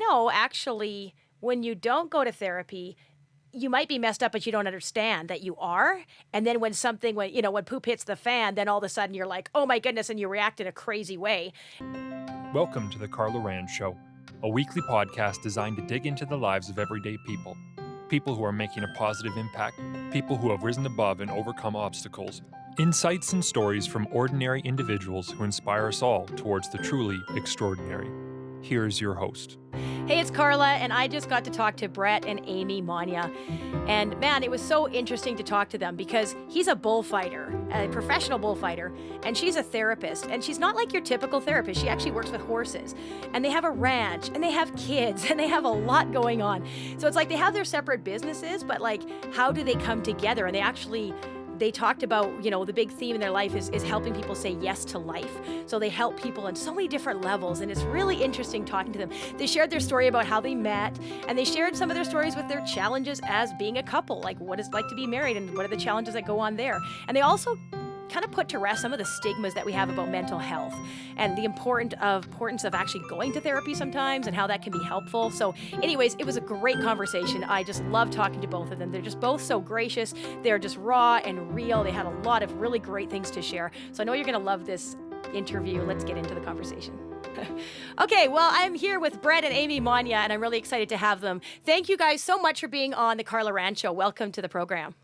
know, actually, when you don't go to therapy, you might be messed up, but you don't understand that you are. And then when poop hits the fan, then all of a sudden you're like, oh my goodness, and you react in a crazy way. Welcome to the Carla Rand Show, a weekly podcast designed to dig into the lives of everyday people. People who are making a positive impact, people who have risen above and overcome obstacles. Insights and stories from ordinary individuals who inspire us all towards the truly extraordinary. Here's your host. Hey, it's Carla, and I just got to talk to Brett and Amy Monea. And man, it was so interesting to talk to them because he's a bullfighter, a professional bullfighter, and she's a therapist. And she's not like your typical therapist. She actually works with horses. And they have a ranch, and they have kids, and they have a lot going on. So it's like they have their separate businesses, but like, how do they come together? And they talked about, the big theme in their life is helping people say yes to life. So they help people on so many different levels, and it's really interesting talking to them. They shared their story about how they met, and they shared some of their stories with their challenges as being a couple, like what it's like to be married and what are the challenges that go on there. And they also kind of put to rest some of the stigmas that we have about mental health and the importance of actually going to therapy sometimes and how that can be helpful. So anyways, it was a great conversation. I just love talking to both of them. They're just both so gracious. They're just raw and real. They had a lot of really great things to share. So I know you're going to love this interview. Let's get into the conversation. Okay, well, I'm here with Brett and Amy Monea, and I'm really excited to have them. Thank you guys so much for being on the Carla Rand Show. Welcome to the program.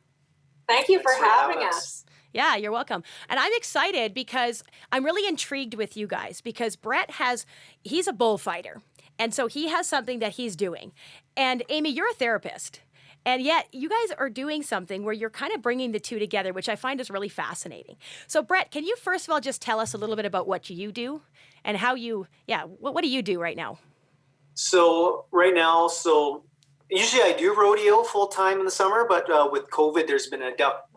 Thank you for having us. Yeah, you're welcome. And I'm excited because I'm really intrigued with you guys because Brett he's a bullfighter. And so he has something that he's doing. And Amy, you're a therapist. And yet you guys are doing something where you're kind of bringing the two together, which I find is really fascinating. So Brett, can you first of all just tell us a little bit about what you do and how what do you do right now? So right now, usually I do rodeo full time in the summer, but with COVID, there's been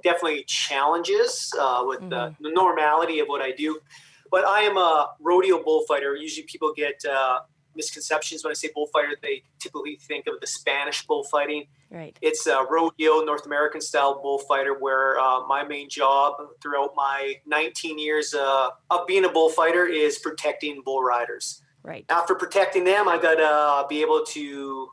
definitely challenges with the normality of what I do. But I am a rodeo bullfighter. Usually people get misconceptions when I say bullfighter. They typically think of the Spanish bullfighting. Right. It's a rodeo, North American style bullfighter where my main job throughout my 19 years of being a bullfighter is protecting bull riders. Right. After After protecting them, I got to be able to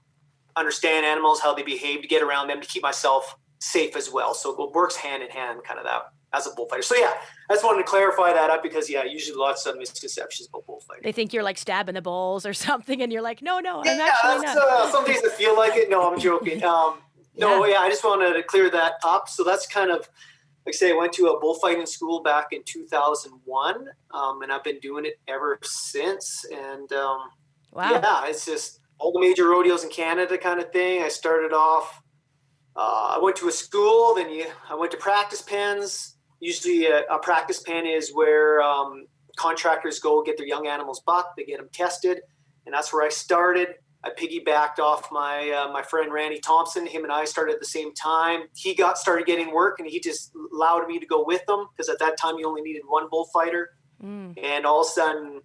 understand animals, how they behave, to get around them, to keep myself safe as well. So it works hand in hand, kind of that, as a bullfighter. So yeah, I just wanted to clarify that up because usually lots of misconceptions about bullfighting. They think you're like stabbing the bulls or something, and you're like, no, I'm actually not. Some days I feel like it. No, I'm joking. I just wanted to clear that up. So that's kind of, like I say, I went to a bullfighting school back in 2001, and I've been doing it ever since. And wow. It's just all the major rodeos in Canada kind of thing. I started off, I went to a school, then I went to practice pens. Usually a practice pen is where contractors go get their young animals bucked, they get them tested, and that's where I started. I piggybacked off my friend Randy Thompson. Him and I started at the same time. He started getting work, and he just allowed me to go with him because at that time you only needed one bullfighter. And all of a sudden,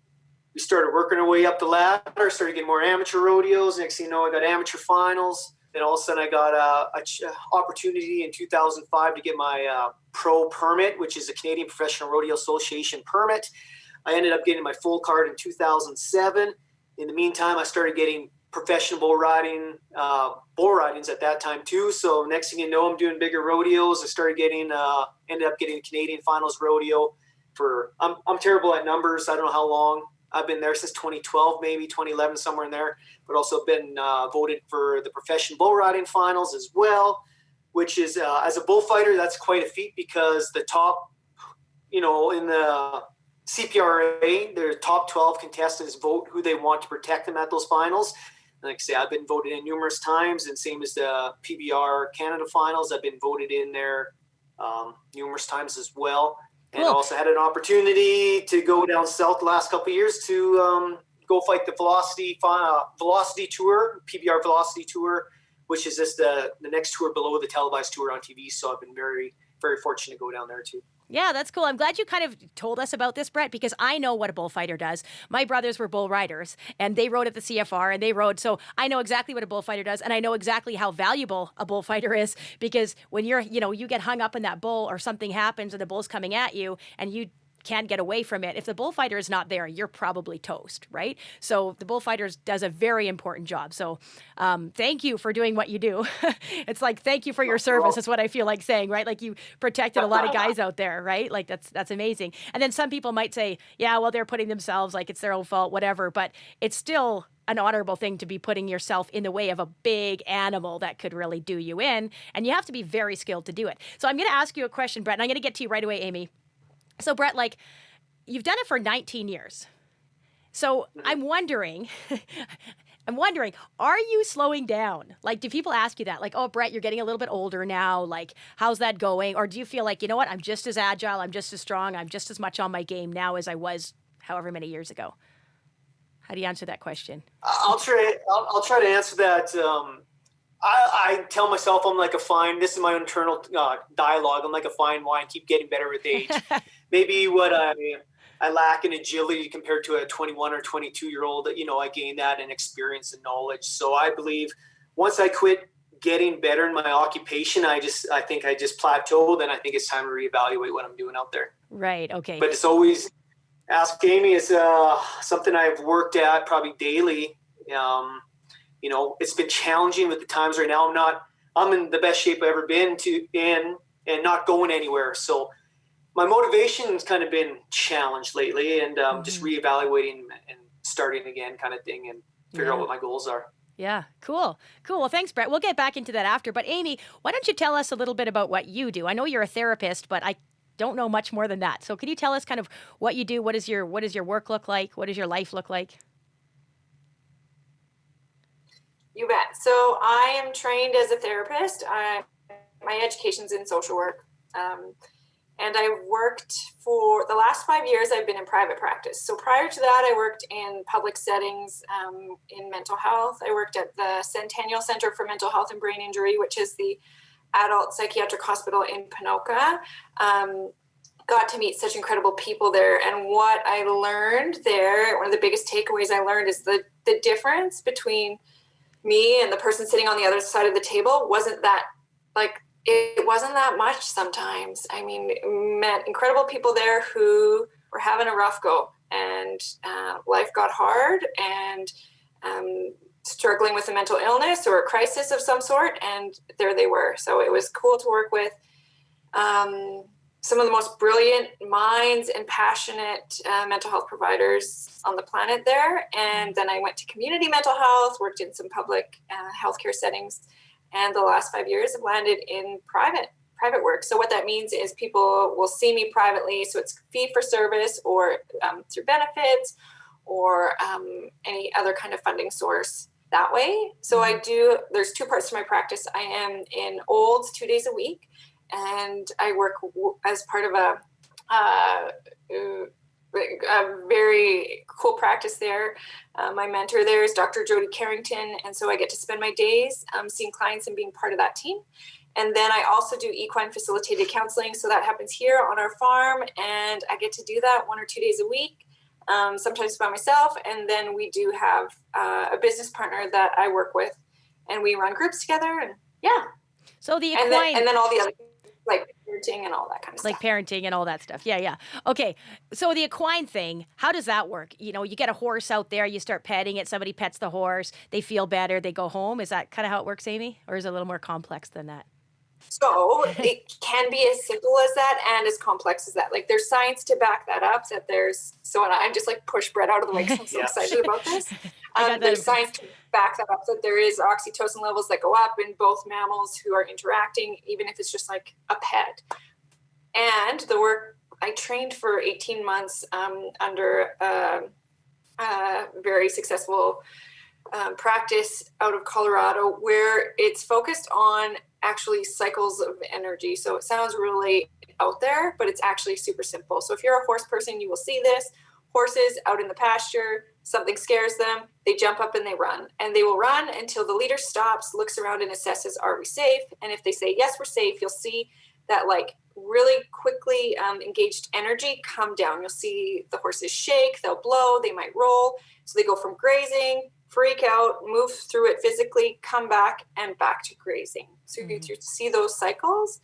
we started working our way up the ladder, started getting more amateur rodeos. Next thing you know, I got amateur finals. Then all of a sudden I got an opportunity in 2005 to get my pro permit, which is a Canadian Professional Rodeo Association permit. I ended up getting my full card in 2007. In the meantime, I started getting professional bull ridings at that time too. So next thing you know, I'm doing bigger rodeos. I started ended up getting the Canadian Finals Rodeo I'm terrible at numbers. I don't know how long. I've been there since 2012, maybe 2011, somewhere in there, but also been voted for the professional bull riding finals as well, which is, as a bullfighter, that's quite a feat because the top, in the CPRA, their top 12 contestants vote who they want to protect them at those finals. And like I say, I've been voted in numerous times, and same as the PBR Canada finals, I've been voted in there numerous times as well. And Cool. Also had an opportunity to go down south the last couple of years to go fight the Velocity Tour, PBR Velocity Tour, which is just the next tour below the televised tour on TV. So I've been very, very fortunate to go down there too. Yeah, that's cool. I'm glad you kind of told us about this, Brett, because I know what a bullfighter does. My brothers were bull riders, and they rode at the CFR, and they rode. So I know exactly what a bullfighter does, and I know exactly how valuable a bullfighter is, because when you get hung up in that bull or something happens and the bull's coming at you, and you can't get away from it. If the bullfighter is not there, you're probably toast, right? So the bullfighter does a very important job. So thank you for doing what you do. It's like, thank you for your service is what I feel like saying, right? Like you protected a lot of guys out there, right? Like that's amazing. And then some people might say, yeah, well, they're putting themselves, like it's their own fault, whatever, but it's still an honorable thing to be putting yourself in the way of a big animal that could really do you in. And you have to be very skilled to do it. So I'm going to ask you a question, Brett, and I'm going to get to you right away, Amy. So Brett, like you've done it for 19 years. So I'm wondering, are you slowing down? Like, do people ask you that? Like, oh, Brett, you're getting a little bit older now. Like, how's that going? Or do you feel like, you know what, I'm just as agile, I'm just as strong, I'm just as much on my game now as I was however many years ago? How do you answer that question? I'll try to answer that. I tell myself I'm like a fine, this is my internal dialogue, I'm like a fine wine, keep getting better with age. Maybe what I lack in agility compared to a 21 or 22-year-old, I gained that in experience and knowledge. So I believe once I quit getting better in my occupation, I think I just plateaued, and I think it's time to reevaluate what I'm doing out there. Right, okay. But it's always, Ask Amy is something I've worked at probably daily. It's been challenging with the times right now. I'm in the best shape I've ever been and not going anywhere. So my motivation's kind of been challenged lately, and just reevaluating and starting again kind of thing, and figure out what my goals are. Yeah, cool. Well, thanks, Brett. We'll get back into that after. But Amy, why don't you tell us a little bit about what you do? I know you're a therapist, but I don't know much more than that. So can you tell us kind of what you do? What does your work look like? What does your life look like? You bet. So I am trained as a therapist. My education's in social work. And I worked for the last 5 years, I've been in private practice. So prior to that, I worked in public settings in mental health. I worked at the Centennial Center for Mental Health and Brain Injury, which is the adult psychiatric hospital in Ponoka. Got to meet such incredible people there. And what I learned there, one of the biggest takeaways I learned is the difference between me and the person sitting on the other side of the table wasn't that, it wasn't that much sometimes. I mean, met incredible people there who were having a rough go, and life got hard, and struggling with a mental illness or a crisis of some sort, and there they were. So it was cool to work with some of the most brilliant minds and passionate mental health providers on the planet there. And then I went to community mental health, worked in some public healthcare settings, and the last 5 years have landed in private work. So what that means is people will see me privately, so it's fee for service or through benefits or any other kind of funding source that way. So there's two parts to my practice. I am in Olds 2 days a week, and I work as part of a very cool practice there. My mentor there is Dr. Jody Carrington, and so I get to spend my days seeing clients and being part of that team. And then I also do equine facilitated counseling, so that happens here on our farm, and I get to do that 1 or 2 days a week, sometimes by myself. And then we do have a business partner that I work with, and we run groups together, and So the equine, and then all the other, like parenting and all that kind of stuff. Like parenting and all that stuff. Yeah. Okay. So the equine thing, how does that work? You get a horse out there, you start petting it, somebody pets the horse, they feel better, they go home. Is that kind of how it works, Amy? Or is it a little more complex than that? So it can be as simple as that and as complex as that. Like there's science to back that up, and I'm just like push Brett out of the way because I'm so excited about this. There's science to back that up, that there is oxytocin levels that go up in both mammals who are interacting, even if it's just like a pet. And the work, I trained for 18 months under a very successful practice out of Colorado, where it's focused on actually cycles of energy. So it sounds really out there, but it's actually super simple. So if you're a horse person, you will see this. Horses out in the pasture, something scares them, they jump up and they run. And they will run until the leader stops, looks around and assesses, are we safe? And if they say, yes, we're safe, you'll see that like really quickly engaged energy come down. You'll see the horses shake, they'll blow, they might roll. So they go from grazing, freak out, move through it physically, come back and back to grazing. So you see those cycles.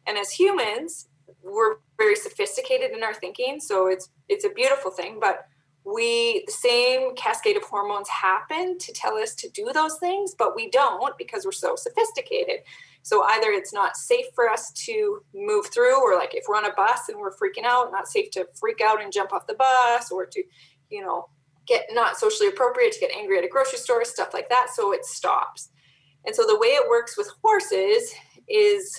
And as humans, we're very sophisticated in our thinking. So it's a beautiful thing, but the same cascade of hormones happen to tell us to do those things, but we don't because we're so sophisticated. So either it's not safe for us to move through, or like if we're on a bus and we're freaking out, not safe to freak out and jump off the bus, or to, get not socially appropriate to get angry at a grocery store, stuff like that. So it stops. And so the way it works with horses is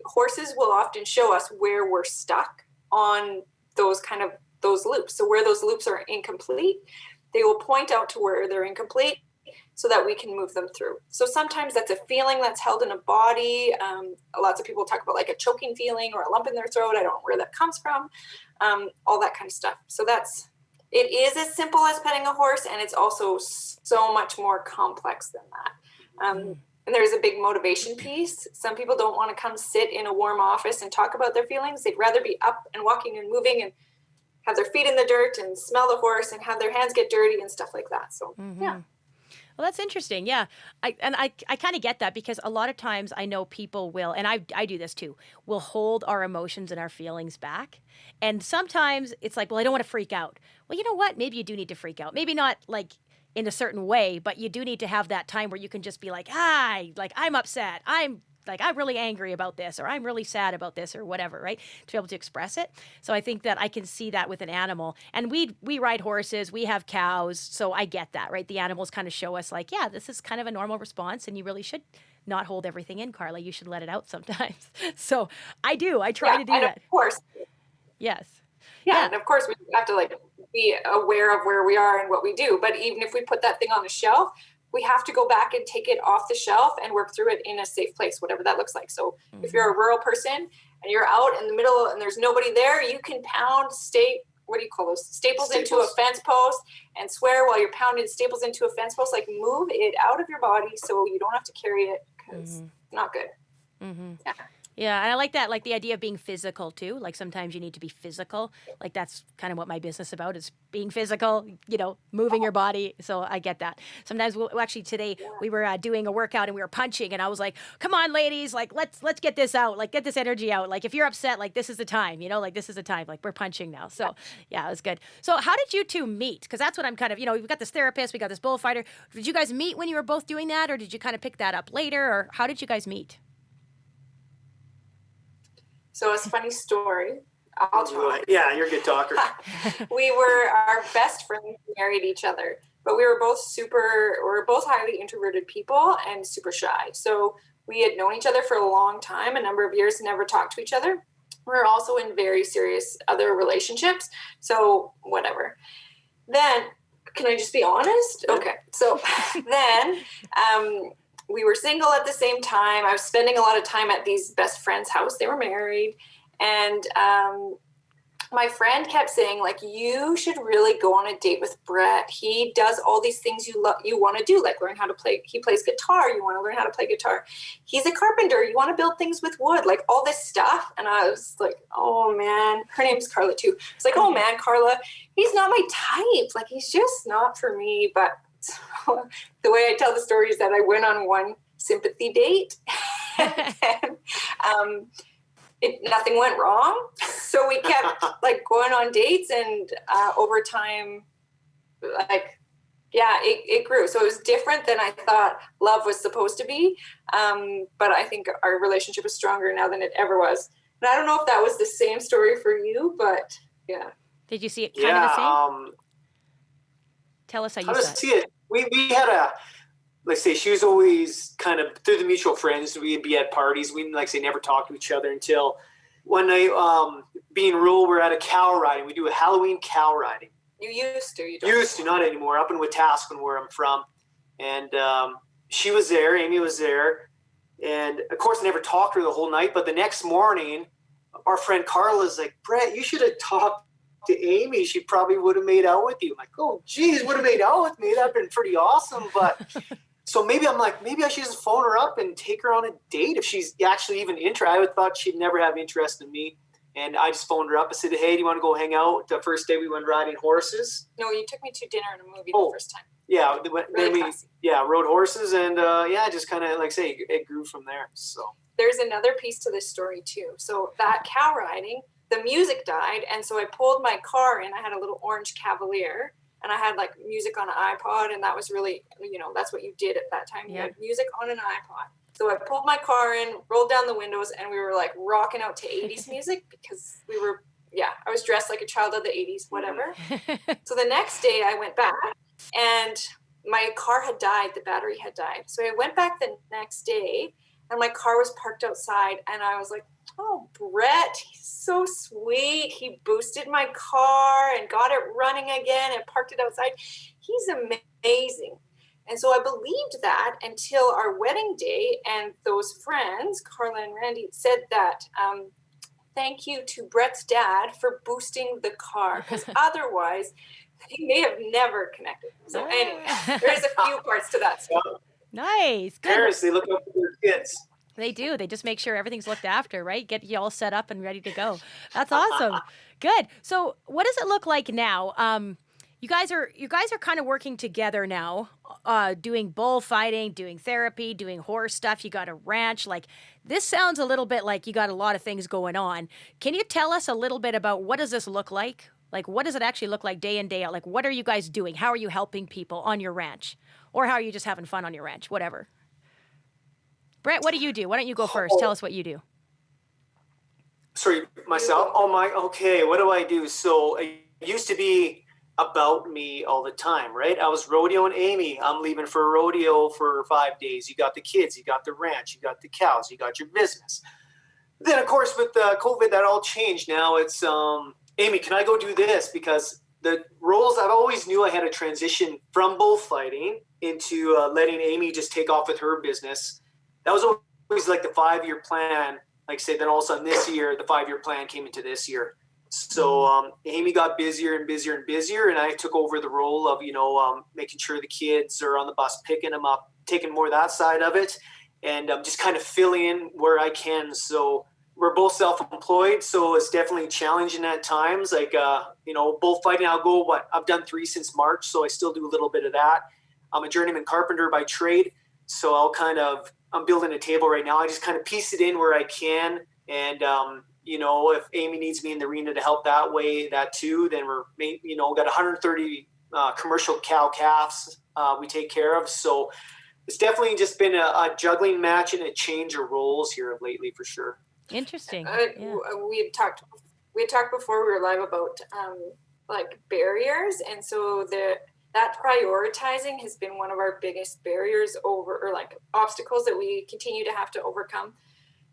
horses will often show us where we're stuck on those loops. So where those loops are incomplete, they will point out to where they're incomplete so that we can move them through. So sometimes that's a feeling that's held in a body. Lots of people talk about like a choking feeling or a lump in their throat. I don't know where that comes from, all that kind of stuff. So it is as simple as petting a horse, and it's also so much more complex than that. And there's a big motivation piece. Some people don't want to come sit in a warm office and talk about their feelings. They'd rather be up and walking and moving and have their feet in the dirt and smell the horse and have their hands get dirty and stuff like that. So, yeah. Well, that's interesting. Yeah. I kind of get that, because a lot of times I know people will, and I do this too, will hold our emotions and our feelings back. And sometimes it's like, well, I don't want to freak out. Well, you know what? Maybe you do need to freak out. Maybe not like in a certain way, but you do need to have that time where you can just be like, I'm upset. I'm really angry about this, or I'm really sad about this, or whatever, right? To be able to express it. So I think that I can see that with an animal. And we ride horses, we have cows, so I get that, right? The animals kind of show us like, yeah, this is kind of a normal response, and you really should not hold everything in, Carla. You should let it out sometimes. So I try to do that. Of course. Yes. Yeah, and of course we have to be aware of where we are and what we do. But even if we put that thing on the shelf, we have to go back and take it off the shelf and work through it in a safe place, whatever that looks like. So if you're a rural person and you're out in the middle and there's nobody there, you can pound staples into a fence post and swear while you're pounding staples into a fence post, like move it out of your body so you don't have to carry it, because it's not good. Yeah. Yeah, and I like that, like the idea of being physical too. Like sometimes you need to be physical. Like that's kind of what my business is about, is being physical, moving your body. So I get that. Sometimes today we were doing a workout and we were punching, and I was like, come on, ladies, like let's get this out, like get this energy out. Like if you're upset, like this is the time, like this is the time, like we're punching now. So yeah, it was good. So how did you two meet? Because that's what I'm kind of, we've got this therapist, we got this bullfighter. Did you guys meet when you were both doing that, or did you kind of pick that up later, or how did you guys meet? So it's a funny story. I'll talk. Yeah, you're a good talker. We were our best friends who married each other, but we were both highly introverted people and super shy. So we had known each other for a long time, a number of years, never talked to each other. We were also in very serious other relationships. So whatever. Then, can I just be honest? Okay. So then, we were single at the same time. I was spending a lot of time at these best friends' house. They were married. And my friend kept saying, like, you should really go on a date with Brett. He does all these things you want to do, like learn how to play. He plays guitar. You want to learn how to play guitar. He's a carpenter. You want to build things with wood, like all this stuff. And I was like, oh, man. Her name's Carla, too. It's like, oh, man, Carla, he's not my type. Like, he's just not for me. But the way I tell the story is that I went on one sympathy date and nothing went wrong. So we kept like going on dates, and over time, it grew. So it was different than I thought love was supposed to be. But I think our relationship is stronger now than it ever was. And I don't know if that was the same story for you, but yeah. Did you see it kind of the same? Tell us how you see it. We had she was always kind of through the mutual friends. We'd be at parties. We never talked to each other until one night, being rural, we're at a cow riding. We do a Halloween cow riding. You used to. You don't used to, not anymore. Up in Wetaskiwin, where I'm from. And she was there. Amy was there. And, of course, I never talked to her the whole night. But the next morning, our friend Carla's like, Brett, you should have talked to Amy. She probably would have made out with you. I'm like, oh, geez, would have made out with me. That'd been pretty awesome. But so maybe I should just phone her up and take her on a date if she's actually even interested. I would thought she'd never have interest in me. And I just phoned her up and said, hey, do you want to go hang out? The first day we went riding horses. No, you took me to dinner and a movie the first time. Really classy. Rode horses, and just kind of, like say, it grew from there. So there's another piece to this story too. So that cow riding, the music died, and so I pulled my car in. I had a little orange Cavalier, and I had like music on an iPod, and that was really, that's what you did at that time. You had music on an iPod. So I pulled my car in, rolled down the windows, and we were like rocking out to 80s music because I was dressed like a child of the 80s, whatever. So the next day I went back, and my car had died. The battery had died. So I went back the next day, and my car was parked outside, and I was like, oh, Brett, he's so sweet. He boosted my car and got it running again and parked it outside. He's amazing. And so I believed that until our wedding day, and those friends, Carla and Randy, said that thank you to Brett's dad for boosting the car, because otherwise he may have never connected. So anyway, there's a few parts to that story. Nice. Good. Parents, they look up for their kids. They do. They just make sure everything's looked after, right? Get you all set up and ready to go. That's awesome. Good. So what does it look like now? You guys are kind of working together now, doing bullfighting, doing therapy, doing horse stuff. You got a ranch. Like, this sounds a little bit like you got a lot of things going on. Can you tell us a little bit about what does this look like? Like, what does it actually look like day in, day out? Like, what are you guys doing? How are you helping people on your ranch? Or how are you just having fun on your ranch? Whatever. Brett, what do you do? Why don't you go first? Tell us what you do. Sorry, myself? Okay, what do I do? So it used to be about me all the time, right? I was rodeoing Amy. I'm leaving for a rodeo for 5 days. You got the kids, you got the ranch, you got the cows, you got your business. Then, of course, with COVID, that all changed. Now it's, Amy, can I go do this? Because the roles, I've always knew I had to transition from bullfighting into letting Amy just take off with her business. That was always like the 5-year plan. Like I said, then all of a sudden this year, the 5-year plan came into this year. So Amy got busier and busier and busier, and I took over the role of, making sure the kids are on the bus, picking them up, taking more of that side of it, and just kind of filling in where I can. So we're both self-employed, so it's definitely challenging at times. Like, bullfighting, I've done 3 since March, so I still do a little bit of that. I'm a journeyman carpenter by trade, so I'm building a table right now. I just kind of piece it in where I can, and if Amy needs me in the arena to help that way, that too, then we're, got 130 commercial cow calves we take care of. So it's definitely just been a juggling match and a change of roles here lately, for sure. Interesting. We had talked before we were live about like barriers, and so that prioritizing has been one of our biggest barriers or like obstacles that we continue to have to overcome.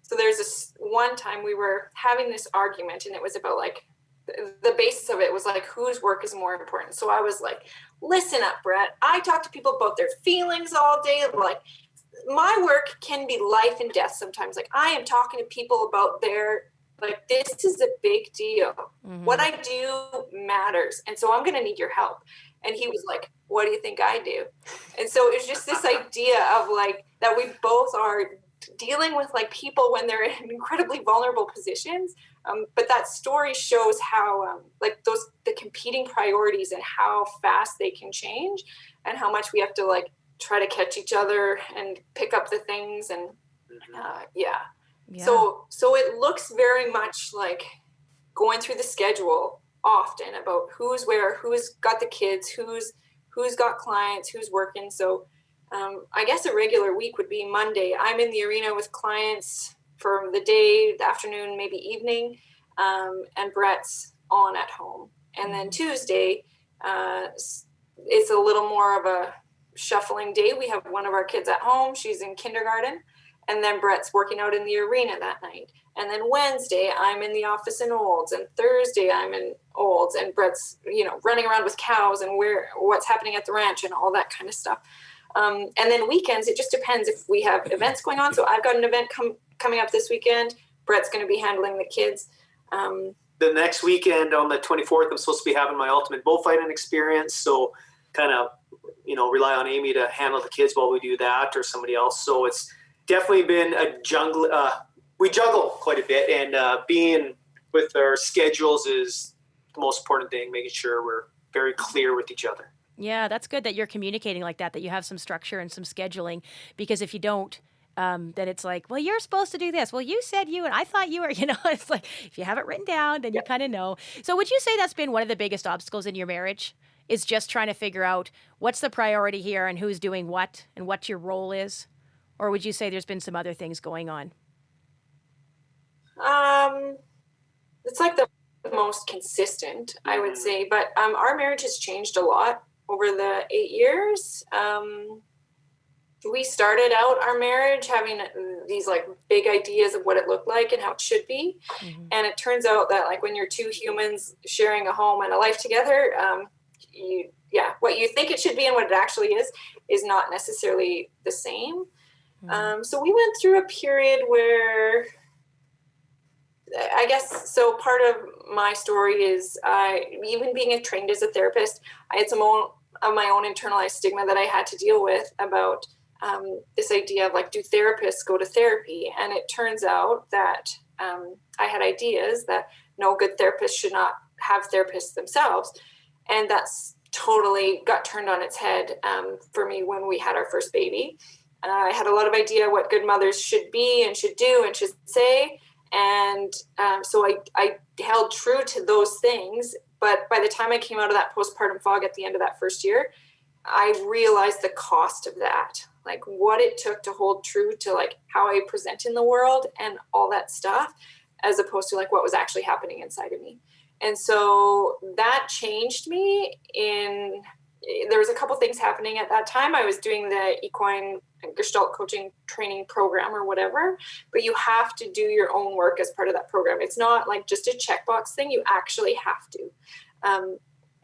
So there's this one time we were having this argument, and it was about like the basis of it was like whose work is more important. So I was like, listen up, Brett. I talk to people about their feelings all day. Like, my work can be life and death sometimes. Like, I am talking to people about this is a big deal. Mm-hmm. What I do matters. And so I'm going to need your help. And he was like, what do you think I do? And so it's just this idea of like that we both are dealing with like people when they're in incredibly vulnerable positions. But that story shows how the competing priorities and how fast they can change, and how much we have to like try to catch each other and pick up the things. And So it looks very much like going through the schedule often about who's where, who's got the kids, who's got clients, who's working. So I guess a regular week would be Monday. I'm in the arena with clients for the day, the afternoon, maybe evening, and Brett's on at home. And then Tuesday, it's a little more of a shuffling day. We have one of our kids at home. She's in kindergarten. And then Brett's working out in the arena that night. And then Wednesday, I'm in the office in Olds. And Thursday, I'm in Olds. And Brett's, running around with cows and what's happening at the ranch and all that kind of stuff. And then weekends, it just depends if we have events going on. So I've got an event coming up this weekend. Brett's going to be handling the kids. The next weekend on the 24th, I'm supposed to be having my ultimate bullfighting experience. So kind of, rely on Amy to handle the kids while we do that, or somebody else. So it's definitely been a jungle. We juggle quite a bit, and being with our schedules is the most important thing, making sure we're very clear with each other. Yeah, that's good that you're communicating like that you have some structure and some scheduling, because if you don't, then it's like, well, you're supposed to do this. Well, you said you, and I thought you were, it's like, if you have it written down, then you kind of know. So would you say that's been one of the biggest obstacles in your marriage, is just trying to figure out what's the priority here and who's doing what and what your role is? Or would you say there's been some other things going on? It's like the most consistent, I would say, but our marriage has changed a lot over the 8 years. We started out our marriage having these like big ideas of what it looked like and how it should be. Mm-hmm. And it turns out that like when you're two humans sharing a home and a life together, what you think it should be and what it actually is not necessarily the same. Mm-hmm. So we went through a period where, I guess, so part of my story is even being trained as a therapist, I had some of my own internalized stigma that I had to deal with about this idea of like, do therapists go to therapy? And it turns out that I had ideas that no good therapist should not have therapists themselves. And that's totally got turned on its head for me when we had our first baby. I had a lot of idea what good mothers should be and should do and should say. And so I held true to those things. But by the time I came out of that postpartum fog at the end of that first year, I realized the cost of that, like what it took to hold true to like how I present in the world and all that stuff, as opposed to like what was actually happening inside of me. And so that changed me. There was a couple things happening at that time. I was doing the equine Gestalt coaching training program or whatever, but you have to do your own work as part of that program. It's not like just a checkbox thing. You actually have to.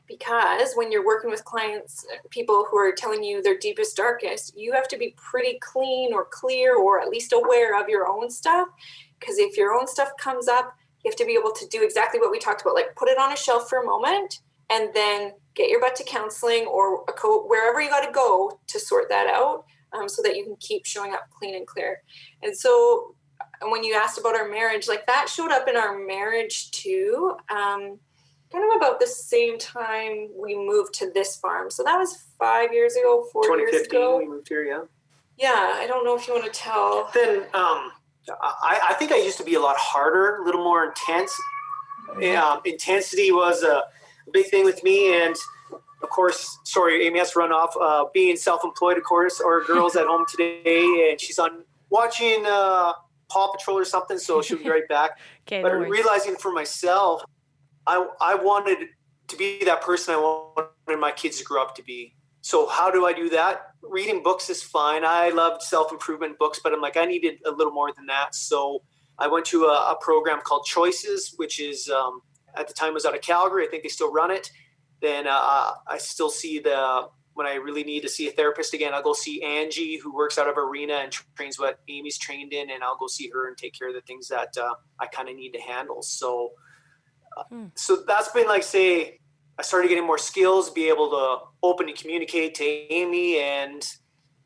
Because when you're working with clients, people who are telling you their deepest, darkest, you have to be pretty clean or clear or at least aware of your own stuff. Because if your own stuff comes up, you have to be able to do exactly what we talked about, like put it on a shelf for a moment and then get your butt to counseling or wherever you got to go to sort that out, so that you can keep showing up clean and clear. And so when you asked about our marriage, like that showed up in our marriage too. Kind of about the same time we moved to this farm. So that was 5 years ago, 4 years ago. 2015 we moved here, yeah. Yeah, I don't know if you want to tell. Then I think I used to be a lot harder, a little more intense. Intensity was a big thing with me. And of course, sorry, Amy has to run off. Being self-employed, of course, our girl's at home today and she's on watching Paw Patrol or something, so she'll be right back. Okay, but realizing for myself, I wanted to be that person I wanted my kids to grow up to be. So how do I do that? Reading books is fine. I loved self-improvement books, but I'm like, I needed a little more than that. So I went to a program called Choices, which is at the time was out of Calgary. I think they still run it. Then I still see when I really need to see a therapist again, I'll go see Angie, who works out of Arena and trains what Amy's trained in, and I'll go see her and take care of the things that I kind of need to handle. So that's been like, say, I started getting more skills, be able to open and communicate to Amy and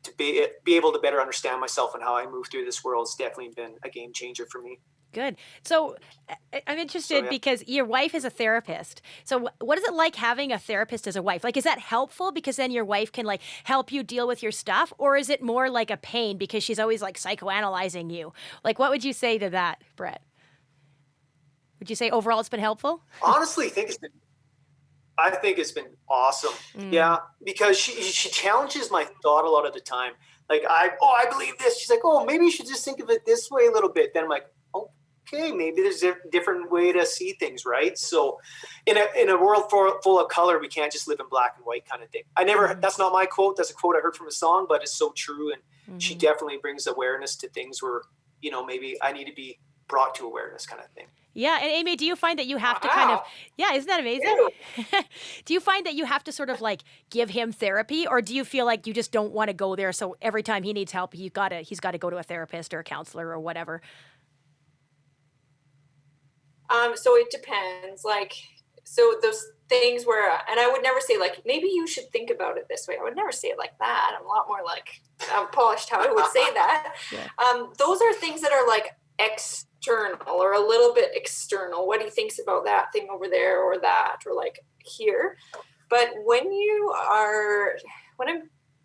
to be able to better understand myself and how I move through this world. It's definitely been a game changer for me. Good. So I'm interested because your wife is a therapist. So what is it like having a therapist as a wife? Like, is that helpful because then your wife can like help you deal with your stuff? Or is it more like a pain because she's always like psychoanalyzing you? Like, what would you say to that, Brett? Would you say overall it's been helpful? Honestly, I think it's been awesome. Yeah, because she challenges my thought a lot of the time. Like I believe this. She's like, oh, maybe you should just think of it this way a little bit. Then I'm like, okay, maybe there's a different way to see things, right? So in a world full of color, we can't just live in black and white kind of thing. That's not my quote. That's a quote I heard from a song, but it's so true. And she definitely brings awareness to things where, maybe I need to be brought to awareness kind of thing. Yeah. And Amy, do you find that you have to kind of, isn't that amazing? Do you find that you have to sort of like give him therapy, or do you feel like you just don't want to go there? So every time he needs help, he's got to go to a therapist or a counselor or whatever. So it depends. Like, so those things where, and I would never say like, maybe you should think about it this way. I would never say it like that. I'm a lot more like polished how I would say that. Those are things that are like external or a little bit external. What he thinks about that thing over there or that, or like here. But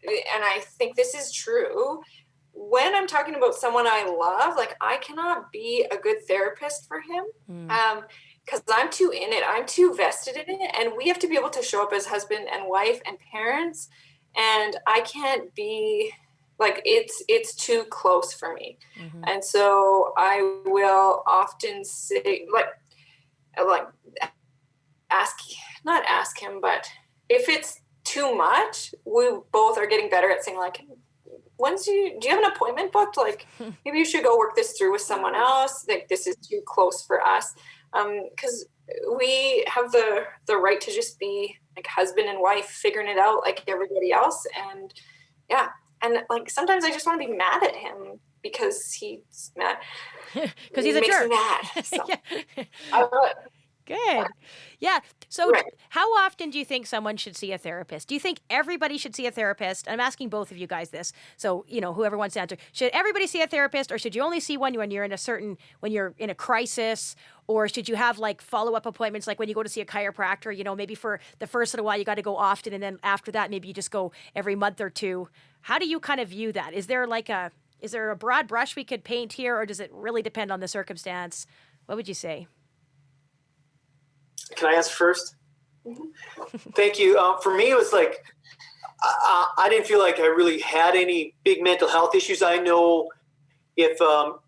and I think this is true, when I'm talking about someone I love, like I cannot be a good therapist for him. Because I'm too in it. I'm too vested in it. And we have to be able to show up as husband and wife and parents. And I can't be like, it's too close for me. And so I will often say, like not ask him, but if it's too much, we both are getting better at saying like, do you have an appointment booked? Like maybe you should go work this through with someone else. Like this is too close for us. Because we have the right to just be like husband and wife figuring it out like everybody else. And yeah. And like sometimes I just want to be mad at him because he's mad. Because he's a jerk. Makes me mad. So. Good. Yeah. So how often do you think someone should see a therapist? Do you think everybody should see a therapist? I'm asking both of you guys this. So, whoever wants to answer. Should everybody see a therapist, or should you only see one when you're in a crisis? Or should you have like follow-up appointments, like when you go to see a chiropractor, maybe for the first little while you got to go often, and then after that maybe you just go every month or two. How do you kind of view that? Is there a broad brush we could paint here, or does it really depend on the circumstance? What would you say? Can I answer first? Thank you. For me, it was like, I didn't feel like I really had any big mental health issues. I know if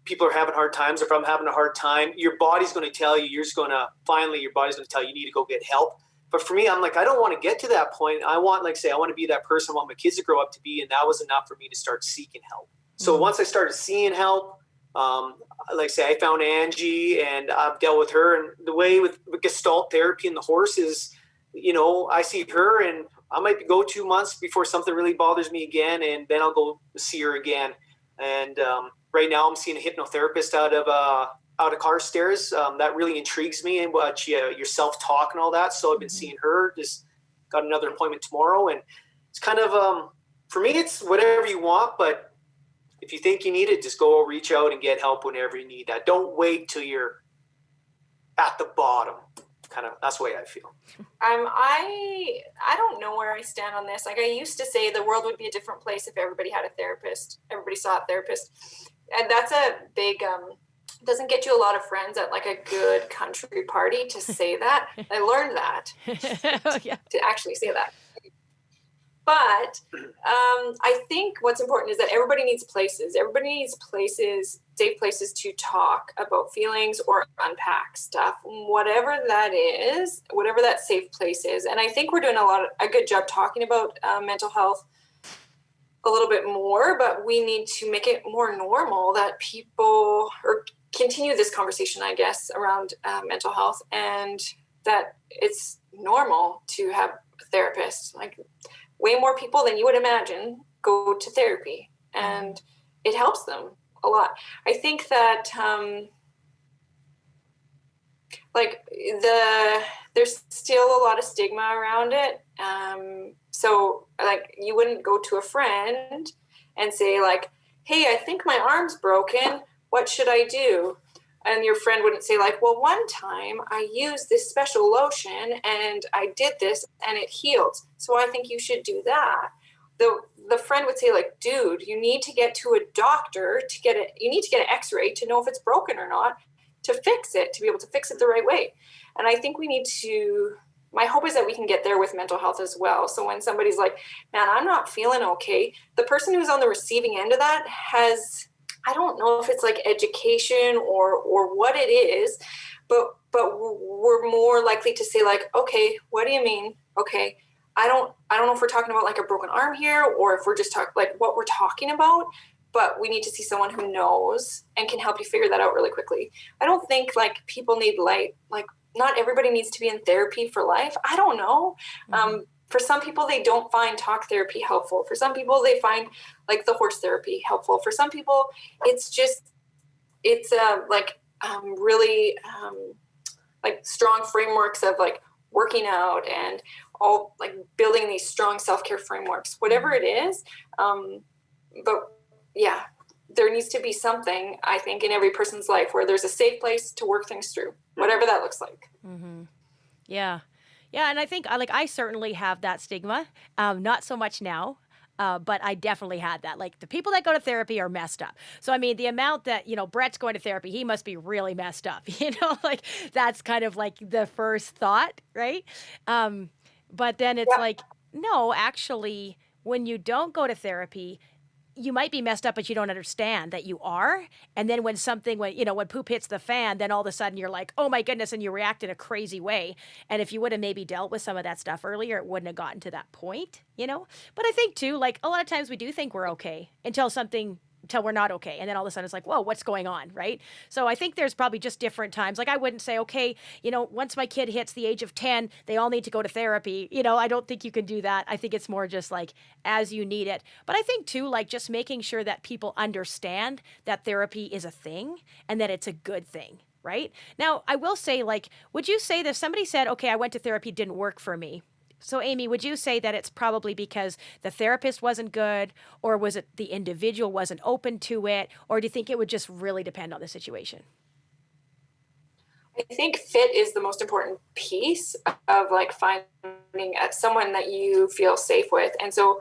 people are having hard times, or if I'm having a hard time, your body's going to tell you, your body's going to tell you, you need to go get help. But for me, I'm like, I don't want to get to that point. I want to be that person I want my kids to grow up to be. And that was enough for me to start seeking help. So once I started seeing help, I found Angie and I've dealt with her, and the way with Gestalt therapy and the horse is, I see her and I might go 2 months before something really bothers me again. And then I'll go see her again. And, right now I'm seeing a hypnotherapist out of Carstairs. That really intrigues me, and what your self-talk and all that. So I've been seeing her, just got another appointment tomorrow. And it's kind of, for me, it's whatever you want, but if you think you need it, just go reach out and get help whenever you need that. Don't wait till you're at the bottom. Kind of, that's the way I feel. I don't know where I stand on this. Like I used to say, the world would be a different place if everybody had a therapist. Everybody saw a therapist, and that's a big. Doesn't get you a lot of friends at like a good country party to say that. I learned that to actually say that. But I think what's important is that everybody needs places. Everybody needs places, safe places to talk about feelings or unpack stuff, whatever that is, whatever that safe place is. And I think we're doing a good job talking about mental health a little bit more, but we need to make it more normal that people, or continue this conversation, I guess, around mental health, and that it's normal to have a therapist. Like, way more people than you would imagine go to therapy, and it helps them a lot. I think that there's still a lot of stigma around it. So like you wouldn't go to a friend and say like, hey, I think my arm's broken. What should I do? And your friend wouldn't say like, well, one time I used this special lotion and I did this and it healed, so I think you should do that. The friend would say like, dude, you need to get to a doctor to get it. You need to get an x-ray to know if it's broken or not, to fix it, to be able to fix it the right way. And I think we need to, my hope is that we can get there with mental health as well. So when somebody's like, man, I'm not feeling okay, the person who's on the receiving end of that has, I don't know if it's like education or what it is, but we're more likely to say like, okay, what do you mean? Okay, I don't know if we're talking about like a broken arm here, or if we're just talking like what we're talking about, but we need to see someone who knows and can help you figure that out really quickly. I don't think like people need like not everybody needs to be in therapy for life. I don't know. For some people, they don't find talk therapy helpful. For some people, they find like the horse therapy helpful. For some people, it's really like strong frameworks of like working out and all like building these strong self-care frameworks, whatever it is. But yeah, there needs to be something, I think, in every person's life where there's a safe place to work things through, whatever that looks like. Yeah. Yeah, and I think I certainly have that stigma. Not so much now. But I definitely had that. Like the people that go to therapy are messed up. So I mean, the amount that Brett's going to therapy, he must be really messed up. Like that's kind of like the first thought, right? But then it's Yeah. like, no, actually, when you don't go to therapy, you might be messed up, but you don't understand that you are. And then when poop hits the fan, then all of a sudden you're like, oh my goodness, and you react in a crazy way. And if you would have maybe dealt with some of that stuff earlier, it wouldn't have gotten to that point. But I think too, like a lot of times we do think we're okay until we're not okay. And then all of a sudden it's like, whoa, what's going on, right? So I think there's probably just different times. Like I wouldn't say, okay, once my kid hits the age of 10, they all need to go to therapy. I don't think you can do that. I think it's more just like as you need it. But I think too, like just making sure that people understand that therapy is a thing and that it's a good thing. Right? Now, I will say, like, would you say that if somebody said, okay, I went to therapy, it didn't work for me? So, Amy, would you say that it's probably because the therapist wasn't good, or was it the individual wasn't open to it, or do you think it would just really depend on the situation? I think fit is the most important piece of like finding someone that you feel safe with. And so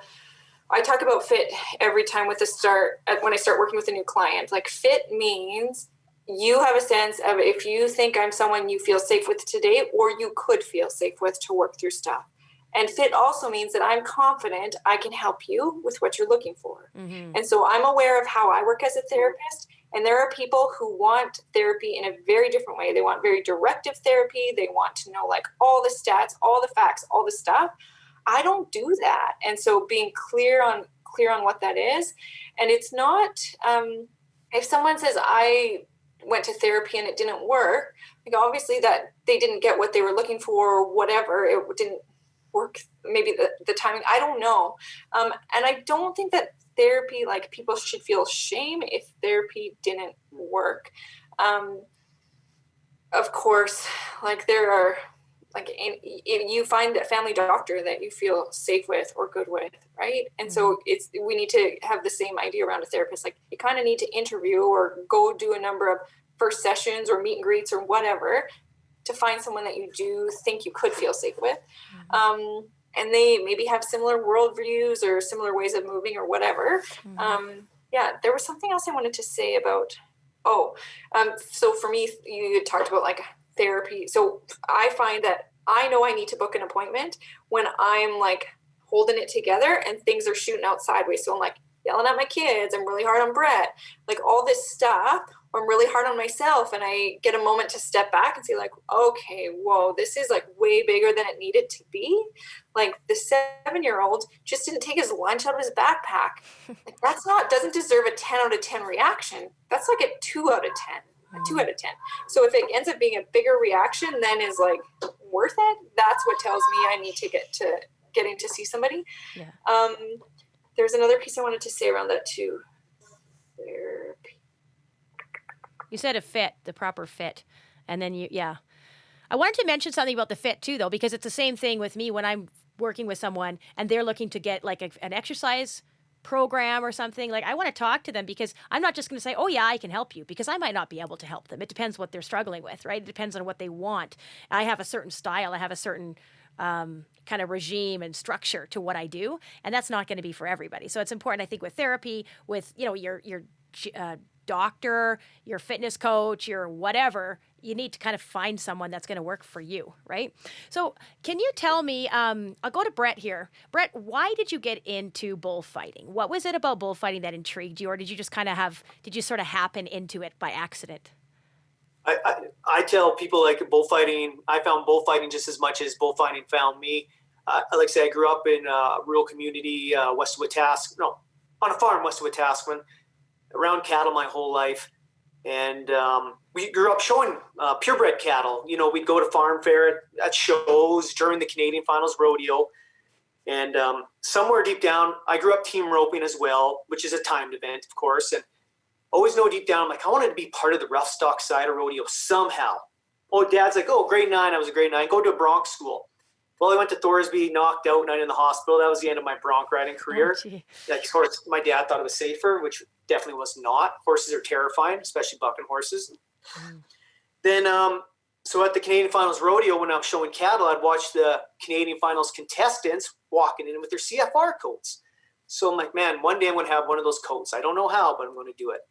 I talk about fit every time when I start working with a new client. Like fit means you have a sense of if you think I'm someone you feel safe with today, or you could feel safe with to work through stuff. And fit also means that I'm confident I can help you with what you're looking for. Mm-hmm. And so I'm aware of how I work as a therapist. And there are people who want therapy in a very different way. They want very directive therapy. They want to know like all the stats, all the facts, all the stuff. I don't do that. And so being clear on what that is. And it's not, if someone says I went to therapy and it didn't work, like obviously that they didn't get what they were looking for or whatever. It didn't work, maybe the timing, I don't know. And I don't think that therapy, like people should feel shame if therapy didn't work. Of course, like there are, like you find a family doctor that you feel safe with or good with, right? And so we need to have the same idea around a therapist. Like you kind of need to interview or go do a number of first sessions or meet and greets or whatever to find someone that you do think you could feel safe with. And they maybe have similar worldviews or similar ways of moving or whatever. There was something else I wanted to say about, so for me, you talked about like therapy. So I find that I know I need to book an appointment when I'm like holding it together and things are shooting out sideways. So I'm like yelling at my kids. I'm really hard on Brett, like all this stuff. I'm really hard on myself, and I get a moment to step back and say like, okay, whoa, this is like way bigger than it needed to be. Like the 7-year-old just didn't take his lunch out of his backpack. Like doesn't deserve a 10 out of 10 reaction. That's like a 2 out of 10, a 2 out of 10. So if it ends up being a bigger reaction than is like worth it, that's what tells me I need to getting to see somebody. Yeah. There's another piece I wanted to say around that too. Therapy. You said a fit, the proper fit. And then I wanted to mention something about the fit too, though, because it's the same thing with me when I'm working with someone and they're looking to get like an exercise program or something. Like I want to talk to them because I'm not just going to say, oh yeah, I can help you, because I might not be able to help them. It depends what they're struggling with, right? It depends on what they want. I have a certain style. I have a certain kind of regime and structure to what I do. And that's not going to be for everybody. So it's important, I think, with therapy, with, your doctor, your fitness coach, your whatever, you need to kind of find someone that's going to work for you, right? So can you tell me, I'll go to Brett here. Brett, why did you get into bullfighting? What was it about bullfighting that intrigued you, or did you just kind of did you sort of happen into it by accident? I tell people like bullfighting, I found bullfighting just as much as bullfighting found me. Like I say, I grew up in a rural community west of Wetaskiwin, on a farm west of Wetaskiwin, around cattle my whole life. And we grew up showing purebred cattle. We'd go to farm fair at shows during the Canadian Finals rodeo. And somewhere deep down, I grew up team roping as well, which is a timed event, of course. And always know deep down, I'm like, I wanted to be part of the rough stock side of rodeo somehow. Oh, Dad's like, oh, grade 9. I was a grade 9. Go to a bronc school. Well, I went to Thorsby, knocked out, night in the hospital. That was the end of my bronc riding career. Of course, my dad thought it was safer, which definitely was not. Horses are terrifying, especially bucking horses. Then So at the Canadian Finals Rodeo, when I'm showing cattle, I'd watch the Canadian Finals contestants walking in with their CFR coats. So I'm like, man, one day I'm going to have one of those coats. I don't know how, but I'm going to do it.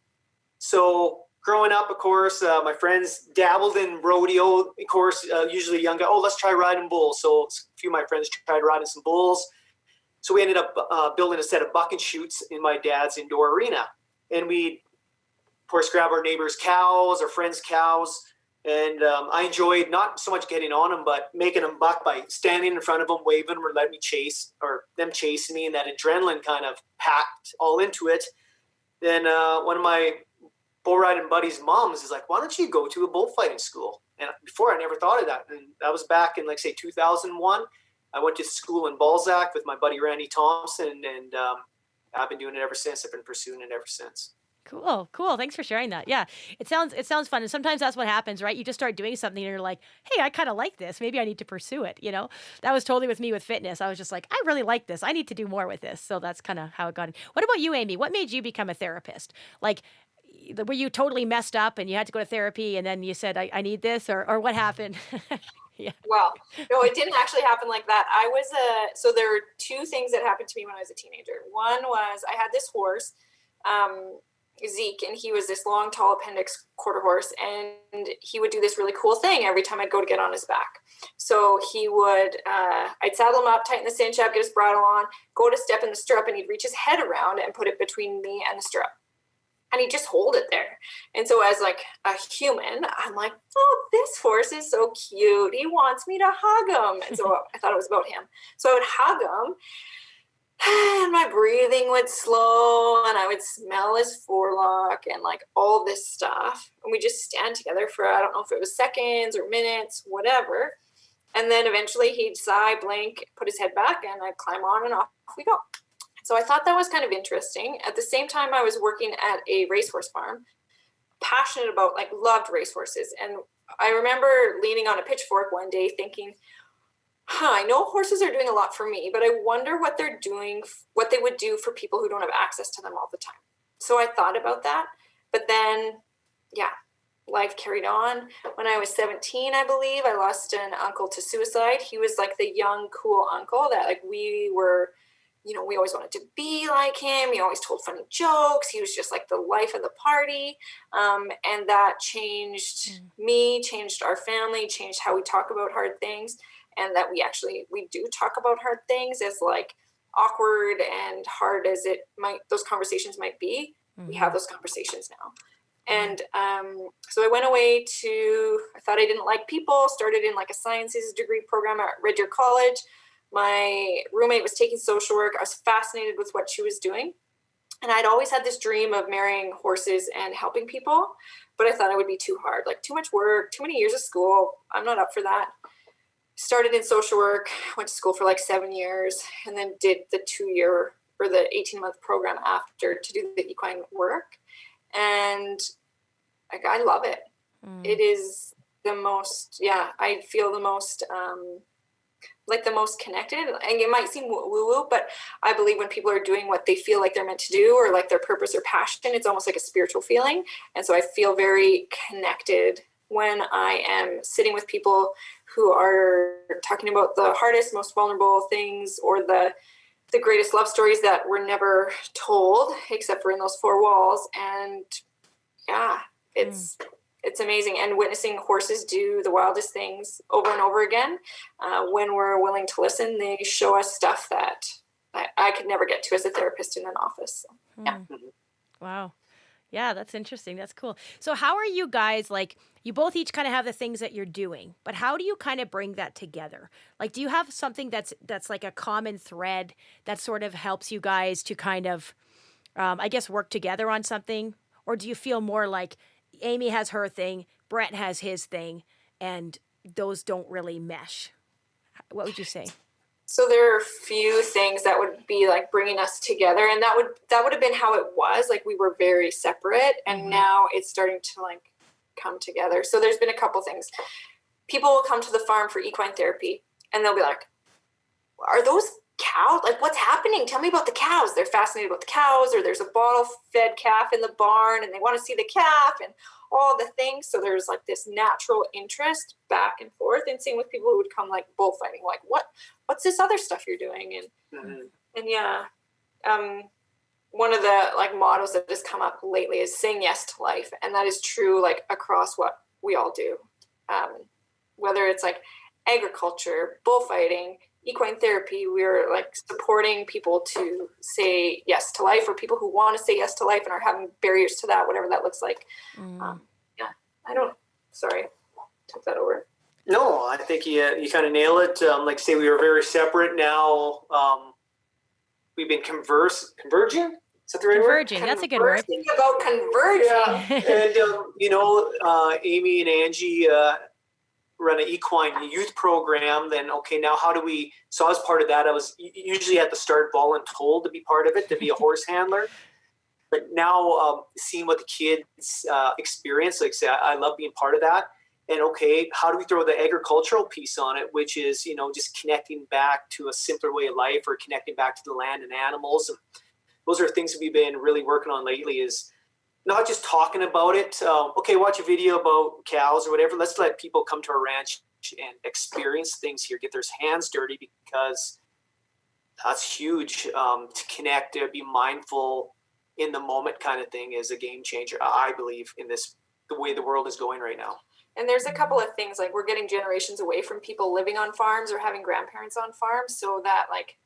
So growing up, of course, my friends dabbled in rodeo. Of course, usually young guy, let's try riding bulls. So a few of my friends tried riding some bulls. So we ended up building a set of buck and shoots in my dad's indoor arena. And we, of course, grab our neighbors' cows, our friends' cows. And I enjoyed not so much getting on them, but making them buck by standing in front of them, waving them, or letting me chase, or them chasing me, and that adrenaline kind of packed all into it. Then one of my bull riding buddies' moms is like, why don't you go to a bullfighting school? And before, I never thought of that. And that was back in, like, say, 2001. I went to school in Balzac with my buddy Randy Thompson, and I've been doing it ever since. I've been pursuing it ever since. Cool. Thanks for sharing that. Yeah, it sounds fun. And sometimes that's what happens, right? You just start doing something and you're like, hey, I kind of like this. Maybe I need to pursue it. That was totally with me with fitness. I was just like, I really like this. I need to do more with this. So that's kind of how it got in. What about you, Amy? What made you become a therapist? Like, were you totally messed up and you had to go to therapy and then you said, I need this, or what happened? Yeah. Well, no, it didn't actually happen like that. So there were two things that happened to me when I was a teenager. One was I had this horse, Zeke, and he was this long, tall appendix quarter horse, and he would do this really cool thing every time I'd go to get on his back. So he would, I'd saddle him up, tighten the cinch up, get his bridle on, go to step in the stirrup, and he'd reach his head around and put it between me and the stirrup. And he'd just hold it there. And so as like a human, I'm like, oh, this horse is so cute. He wants me to hug him. And so I thought it was about him. So I would hug him, and my breathing would slow, and I would smell his forelock and like all this stuff. And we just stand together for, I don't know if it was seconds or minutes, whatever. And then eventually he'd sigh, blink, put his head back, and I'd climb on, and off we go. So I thought that was kind of interesting. At the same time, I was working at a racehorse farm, passionate about, like, loved racehorses. And I remember leaning on a pitchfork one day thinking, I know horses are doing a lot for me, but I wonder what they're doing, what they would do for people who don't have access to them all the time. So I thought about that. But then, life carried on. When I was 17, I believe, I lost an uncle to suicide. He was like the young, cool uncle that, like, we were, we always wanted to be like him. He always told funny jokes. He was just like the life of the party. And that changed me, changed our family, changed how we talk about hard things. And that we do talk about hard things, as like awkward and hard as those conversations might be. Mm-hmm. We have those conversations now. And so I went away I thought I didn't like people, started in like a sciences degree program at Red Deer College. My roommate was taking social work. I was fascinated with what she was doing. And I'd always had this dream of marrying horses and helping people, but I thought it would be too hard, like too much work, too many years of school. I'm not up for that. Started in social work, went to school for like 7 years, and then did the 2-year or the 18-month program after to do the equine work. And I love it. It is the most, I feel the most, like the most connected. And it might seem woo-woo, but I believe when people are doing what they feel like they're meant to do, or like their purpose or passion, it's almost like a spiritual feeling. And so I feel very connected when I am sitting with people who are talking about the hardest, most vulnerable things, or the greatest love stories that were never told except for in those four walls. And it's amazing. And witnessing horses do the wildest things over and over again, when we're willing to listen, they show us stuff that I could never get to as a therapist in an office. So, Wow. Yeah, that's interesting. That's cool. So how are you guys, like, you both each kind of have the things that you're doing, but how do you kind of bring that together? Like, do you have something that's like a common thread that sort of helps you guys to kind of, I guess, work together on something? Or do you feel more like Amy has her thing, Brett has his thing, and those don't really mesh? What would you say? So there are a few things that would be like bringing us together, and that would have been how it was. Like, we were very separate, and now it's starting to like come together. So there's been a couple things. People will come to the farm for equine therapy, and they'll be like, "Are those cow, like what's happening? Tell me about the cows. They're fascinated about the cows, or there's a bottle fed calf in the barn and they want to see the calf and all the things. So there's like this natural interest back and forth, and same with people who would come like bullfighting, like what's this other stuff you're doing? And yeah, one of the like mottos that has come up lately is saying yes to life, and that is true like across what we all do, whether it's like agriculture, bullfighting, equine therapy. We're like supporting people to say yes to life, or people who want to say yes to life and are having barriers to that, whatever that looks like. Sorry, took that over. No, I think you kind of nail it. Like say we were very separate. Now we've been converging. Is that the right word? Converging. That's a good word. Thinking about converging. Yeah. And Amy and Angie run an equine youth program. Then okay, now how do we? So as part of that, I was usually at the start voluntold to be part of it, to be a horse handler. But now seeing what the kids experience, like say, I love being part of that. And okay, how do we throw the agricultural piece on it, which is, just connecting back to a simpler way of life, or connecting back to the land and animals. And those are things that we've been really working on lately, is not just talking about it. Okay, watch a video about cows or whatever. Let's let people come to our ranch and experience things here, get their hands dirty, because that's huge. To connect, to be mindful in the moment kind of thing is a game changer, I believe, in the way the world is going right now. And there's a couple of things, like we're getting generations away from people living on farms or having grandparents on farms. So that like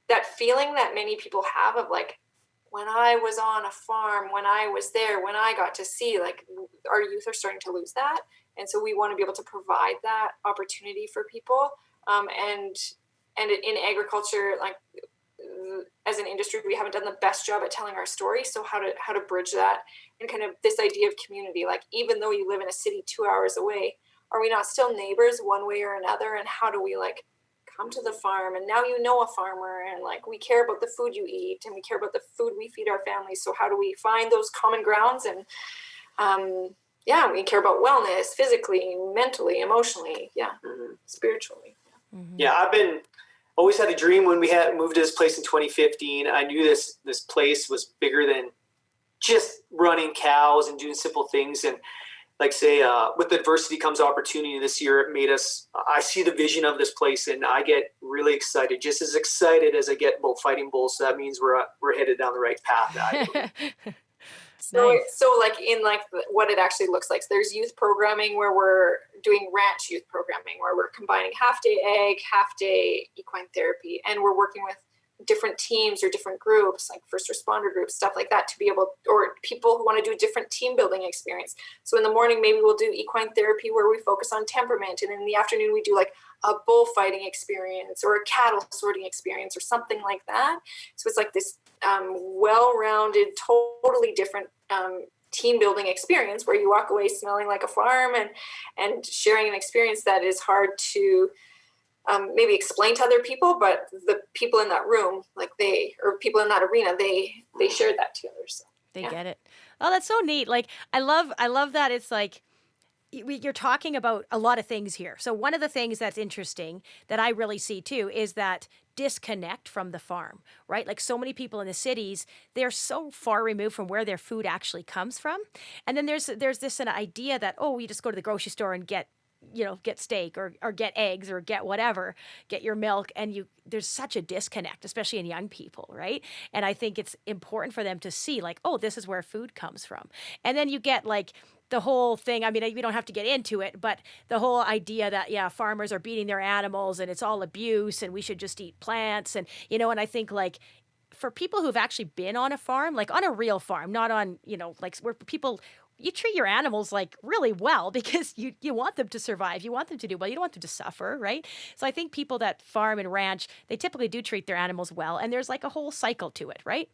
that feeling that many people have of like, when I was on a farm, when I was there, when I got to see, like our youth are starting to lose that. And so we want to be able to provide that opportunity for people. And in agriculture, like as an industry, we haven't done the best job at telling our story. So how to bridge that, and kind of this idea of community, like even though you live in a city 2 hours away, are we not still neighbors one way or another? And how do we like come to the farm, and now you know a farmer, and like we care about the food you eat, and we care about the food we feed our families. So how do we find those common grounds? And we care about wellness, physically, mentally, emotionally, spiritually. Yeah, I've been always had a dream. When we had moved to this place in 2015, I knew this place was bigger than just running cows and doing simple things. And like say, with adversity comes opportunity. This year it made us, I see the vision of this place, and I get really excited, just as excited as I get about fighting bulls. So that means we're headed down the right path. So like in like what it actually looks like. So there's youth programming where we're doing ranch youth programming, where we're combining half-day ag, half-day equine therapy, and we're working with different teams or different groups, like first responder groups, stuff like that, to be able, or people who want to do a different team building experience. So in the morning, maybe we'll do equine therapy where we focus on temperament, and in the afternoon we do like a bullfighting experience or a cattle sorting experience or something like that. So it's like this well-rounded, totally different team building experience where you walk away smelling like a farm and sharing an experience that is hard to maybe explain to other people, but the people in that room, or people in that arena, they shared that together. So they get it. Oh, that's so neat. Like I love that. It's like you're talking about a lot of things here. So one of the things that's interesting that I really see too is that disconnect from the farm, right? Like so many people in the cities, they're so far removed from where their food actually comes from. And then there's this an idea that, oh, you just go to the grocery store and get steak or get eggs or get whatever, get your milk. And there's such a disconnect, especially in young people, right? And I think it's important for them to see like, oh, this is where food comes from. And then you get like the whole thing. I mean, we don't have to get into it, but the whole idea that, farmers are beating their animals and it's all abuse and we should just eat plants. And, and I think like, for people who've actually been on a farm, like on a real farm, not on, like where people, you treat your animals like really well because you want them to survive. You want them to do well. You don't want them to suffer, right? So I think people that farm and ranch, they typically do treat their animals well. And there's like a whole cycle to it, right?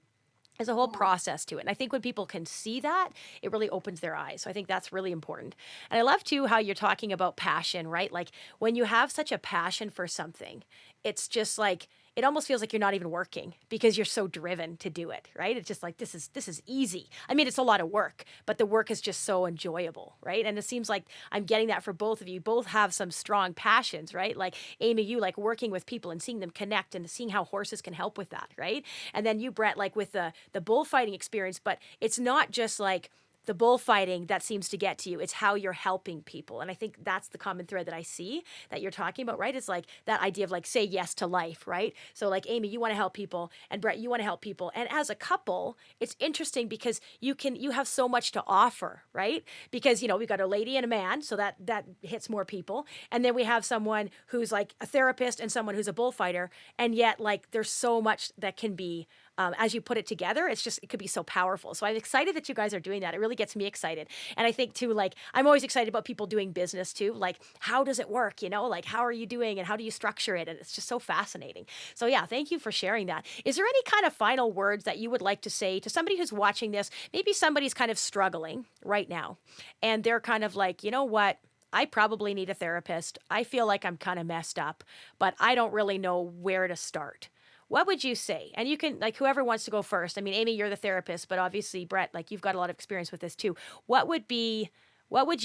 There's a whole process to it. And I think when people can see that, it really opens their eyes. So I think that's really important. And I love too how you're talking about passion, right? Like when you have such a passion for something, it's just like, it almost feels like you're not even working because you're so driven to do it, right? It's just like, this is easy. I mean, it's a lot of work, but the work is just so enjoyable, right? And it seems like I'm getting that for both of you. Both have some strong passions, right? Like Amy, you like working with people and seeing them connect and seeing how horses can help with that, right? And then you, Brett, like with the bullfighting experience, but it's not just like the bullfighting that seems to get to you. It's how you're helping people. And I think that's the common thread that I see that you're talking about, right? It's like that idea of like, say yes to life, right? So like Amy, you want to help people, and Brett, you want to help people. And as a couple, it's interesting because you have so much to offer, right? Because, we've got a lady and a man, so that hits more people. And then we have someone who's like a therapist and someone who's a bullfighter. And yet like there's so much that can be as you put it together, it could be so powerful. So I'm excited that you guys are doing that. It really gets me excited. And I think too, like, I'm always excited about people doing business too. Like, how does it work? Like, how are you doing and how do you structure it? And it's just so fascinating. So yeah, thank you for sharing that. Is there any kind of final words that you would like to say to somebody who's watching this? Maybe somebody's kind of struggling right now and they're kind of like, you know what? I probably need a therapist. I feel like I'm kind of messed up, but I don't really know where to start. What would you say? And you can, like, whoever wants to go first. I mean, Amy, you're the therapist, but obviously, Brett, like, you've got a lot of experience with this too. What would you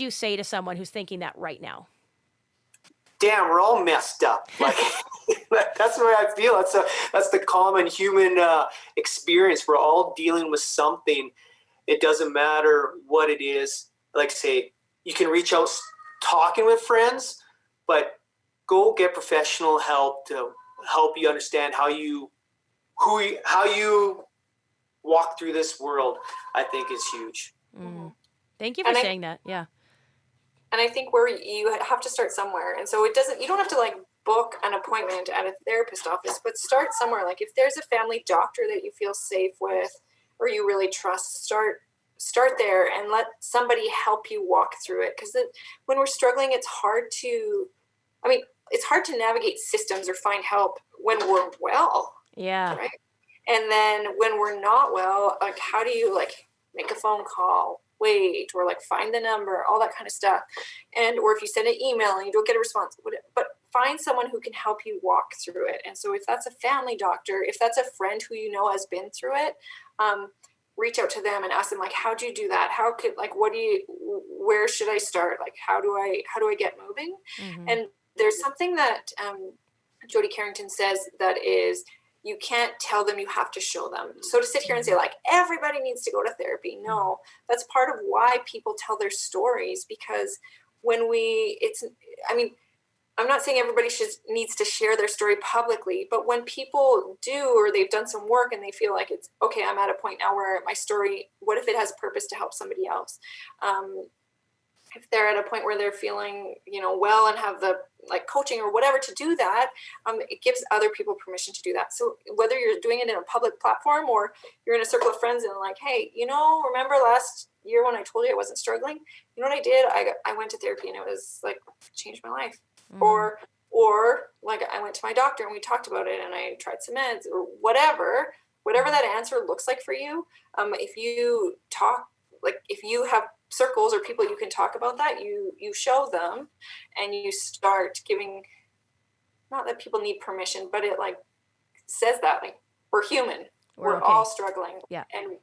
say to someone who's thinking that right now? Damn, we're all messed up. Like, that's the way I feel. That's the common human experience. We're all dealing with something. It doesn't matter what it is. Like, say, you can reach out talking with friends, but go get professional help to help you understand how you walk through this world. I think is huge. Thank you for saying that. Yeah. And I think where you have to start somewhere. And so you don't have to like book an appointment at a therapist office, but start somewhere. Like if there's a family doctor that you feel safe with or you really trust, start there and let somebody help you walk through it. Because when we're struggling, it's hard to navigate systems or find help when we're well. Yeah. Right. And then when we're not well, like how do you like make a phone call, wait, or like find the number, all that kind of stuff. Or if you send an email and you don't get a response, but find someone who can help you walk through it. And so if that's a family doctor, if that's a friend who you know has been through it, reach out to them and ask them like, how'd you do that? Where should I start? Like, how do I get moving? Mm-hmm. And there's something that Jody Carrington says that is, you can't tell them, you have to show them. So to sit here and say like, everybody needs to go to therapy. No, that's part of why people tell their stories, because I'm not saying everybody needs to share their story publicly, but when people do, or they've done some work and they feel like it's okay, I'm at a point now where my story, what if it has purpose to help somebody else? If they're at a point where they're feeling, well and have the like coaching or whatever to do that, it gives other people permission to do that. So whether you're doing it in a public platform or you're in a circle of friends and like, hey, remember last year when I told you I wasn't struggling? You know what I did? I went to therapy and it was like changed my life. Mm-hmm. Or like I went to my doctor and we talked about it and I tried some meds or whatever that answer looks like for you. If you talk, like if you have circles or people you can talk about that, you show them and you start giving, not that people need permission, but it like says that like we're human, we're okay. All struggling, yeah, and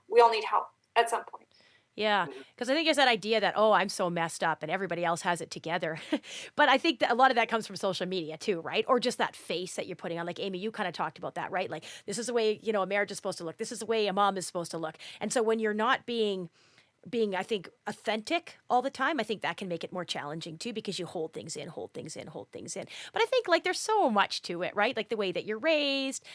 we all need help at some point. Yeah, because I think it's that idea that, oh, I'm so messed up and everybody else has it together. But I think that a lot of that comes from social media too, right? Or just that face that you're putting on. Like, Amy, you kind of talked about that, right? Like, this is the way, a marriage is supposed to look. This is the way a mom is supposed to look. And so when you're not being, I think, authentic all the time, I think that can make it more challenging too, because you hold things in. But I think like there's so much to it, right? Like the way that you're raised,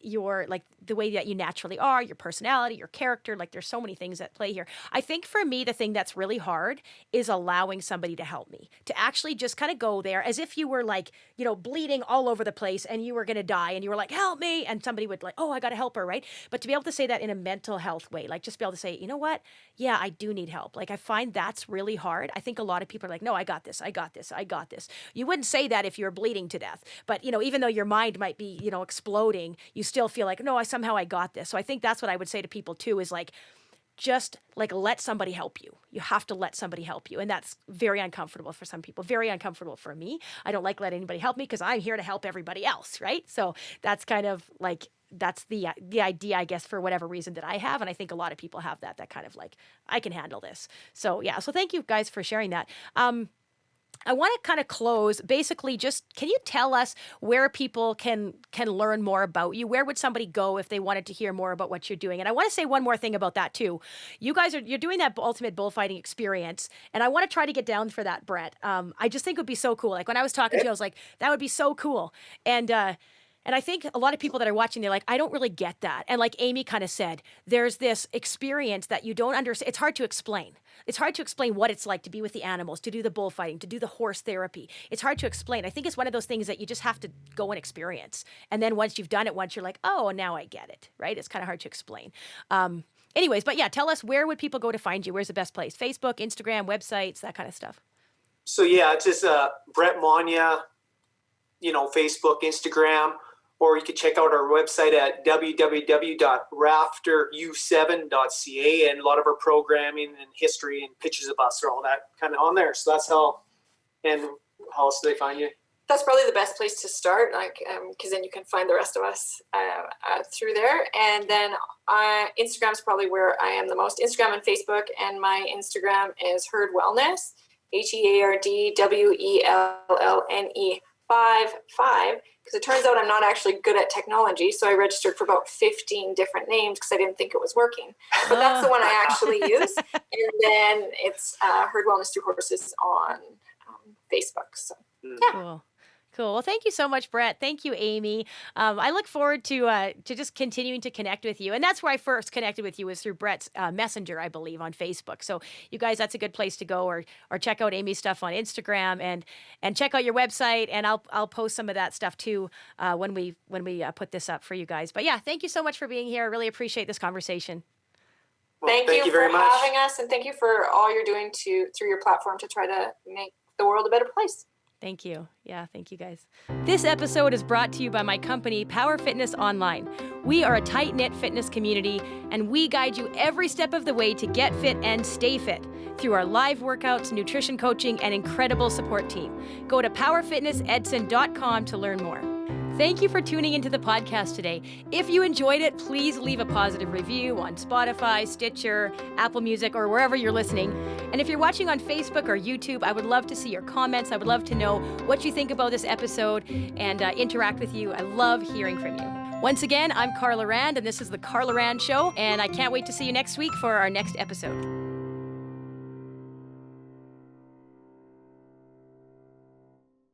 your like the way that you naturally are, your personality, your character, like there's so many things at play here. I think for me, the thing that's really hard is allowing somebody to help me, to actually just kind of go there as if you were like, bleeding all over the place and you were going to die and you were like, help me. And somebody would like, oh, I got to help her, right? But to be able to say that in a mental health way, like just be able to say, you know what? Yeah, I do need help. Like I find that's really hard. I think a lot of people are like, no, I got this. You wouldn't say that if you're bleeding to death, but even though your mind might be, exploding, you still feel like, no, somehow I got this. So I think that's what I would say to people too, is like, just like let somebody help you. You have to let somebody help you. And that's very uncomfortable for some people, very uncomfortable for me. I don't like letting anybody help me because I'm here to help everybody else, right? So that's kind of like, that's the idea, I guess, for whatever reason that I have. And I think a lot of people have that kind of like, I can handle this. So yeah, so thank you guys for sharing that. I want to kind of close, basically just, can you tell us where people can learn more about you? Where would somebody go if they wanted to hear more about what you're doing? And I want to say one more thing about that too. You're doing that ultimate bullfighting experience. And I want to try to get down for that, Brett. I just think it would be so cool. Like when I was talking to you, I was like, that would be so cool. And I think a lot of people that are watching, they're like, I don't really get that. And like Amy kind of said, there's this experience that you don't understand. It's hard to explain. It's hard to explain what it's like to be with the animals, to do the bullfighting, to do the horse therapy. It's hard to explain. I think it's one of those things that you just have to go and experience. And then once you've done it once, you're like, oh, now I get it, right? It's kind of hard to explain. Anyways, but yeah, tell us, where would people go to find you? Where's the best place? Facebook, Instagram, websites, that kind of stuff. So yeah, it's just Brett Monea, Facebook, Instagram, or you can check out our website at www.rafteru7.ca, and a lot of our programming and history and pictures of us are all that kind of on there. So that's how. And how else do they find you? That's probably the best place to start, like, because then you can find the rest of us through there. And then Instagram's probably where I am the most. Instagram and Facebook, and my Instagram is Herd Wellness, HEARDWELLNE 55. Because it turns out I'm not actually good at technology, so I registered for about 15 different names because I didn't think it was working. But that's the one I actually use. And then it's Herd Wellness Through Horses on Facebook. So yeah. Cool. Well, thank you so much, Brett. Thank you, Amy. I look forward to just continuing to connect with you. And that's where I first connected with you, was through Brett's Messenger, I believe, on Facebook. So you guys, that's a good place to go, or check out Amy's stuff on Instagram, and check out your website. And I'll post some of that stuff too when we put this up for you guys. But yeah, thank you so much for being here. I really appreciate this conversation. Well, thank you very for much. having us, and thank you for all you're doing through your platform to try to make the world a better place. Thank you. Yeah, thank you guys. This episode is brought to you by my company, Power Fitness Online. We are a tight-knit fitness community, and we guide you every step of the way to get fit and stay fit through our live workouts, nutrition coaching, and incredible support team. Go to powerfitnessedson.com to learn more. Thank you for tuning into the podcast today. If you enjoyed it, please leave a positive review on Spotify, Stitcher, Apple Music, or wherever you're listening. And if you're watching on Facebook or YouTube, I would love to see your comments. I would love to know what you think about this episode and interact with you. I love hearing from you. Once again, I'm Carla Rand, and this is The Carla Rand Show, and I can't wait to see you next week for our next episode.